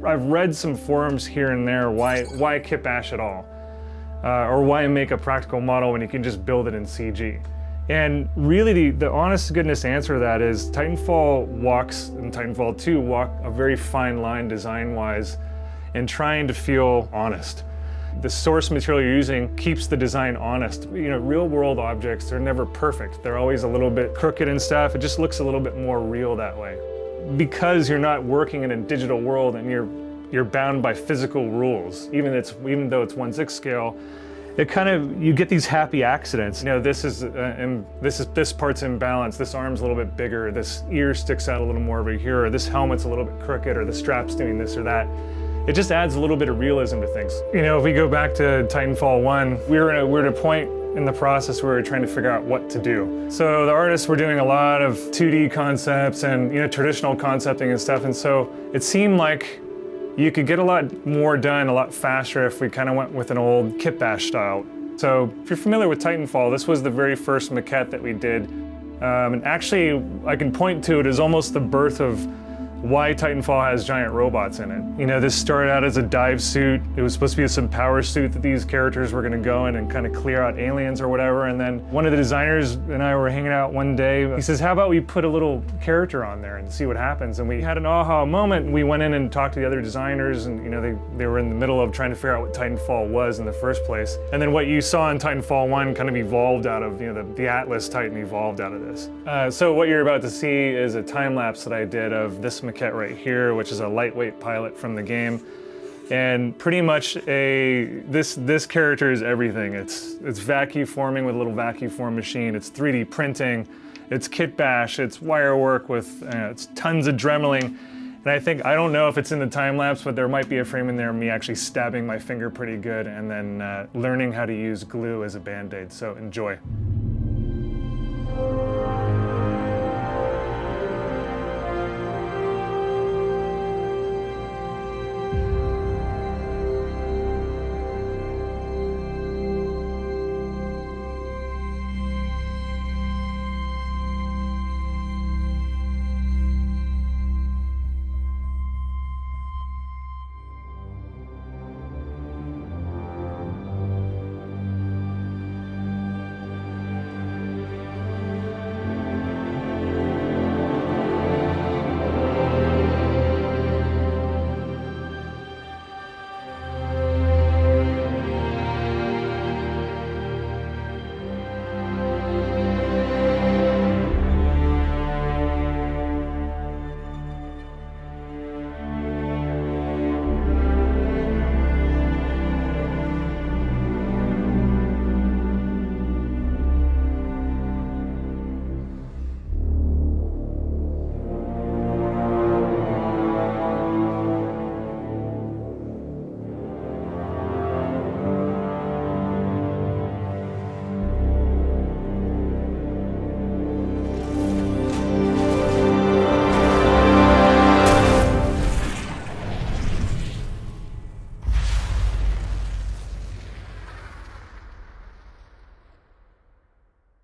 I've read some forums here and there, why kit bash at all? Or why make a practical model when you can just build it in CG? And really the honest to goodness answer to that is Titanfall and Titanfall 2 walk a very fine line design-wise in trying to feel honest. The source material you're using keeps the design honest. You know, real world objects, they're never perfect. They're always a little bit crooked and stuff. It just looks a little bit more real that way. Because you're not working in a digital world and you're bound by physical rules, even though it's 1/6 scale, it kind of, you get these happy accidents. You know, this part's imbalanced, this arm's a little bit bigger, this ear sticks out a little more over here, or this helmet's a little bit crooked, or the strap's doing this or that. It just adds a little bit of realism to things. You know, if we go back to Titanfall 1, we were at a point in the process where we were trying to figure out what to do. So the artists were doing a lot of 2D concepts and, you know, traditional concepting and stuff, and so it seemed like you could get a lot more done a lot faster if we kind of went with an old kit bash style. So if you're familiar with Titanfall, this was the very first maquette that we did. And actually, I can point to it as almost the birth of why Titanfall has giant robots in it. You know, this started out as a dive suit. It was supposed to be some power suit that these characters were going to go in and kind of clear out aliens or whatever. And then one of the designers and I were hanging out one day. He says, how about we put a little character on there and see what happens? And we had an aha moment. We went in and talked to the other designers, and you know, they were in the middle of trying to figure out what Titanfall was in the first place. And then what you saw in Titanfall 1 kind of evolved out of, you know, the Atlas Titan evolved out of this. So what you're about to see is a time lapse that I did of this maquette right here, which is a lightweight pilot from the game, and pretty much this character is everything. It's vacuum forming with a little vacuum form machine. It's 3D printing. It's kit bash. It's wire work with it's tons of dremeling. And I don't know if it's in the time lapse, but there might be a frame in there of me actually stabbing my finger pretty good and then learning how to use glue as a band-aid. So enjoy.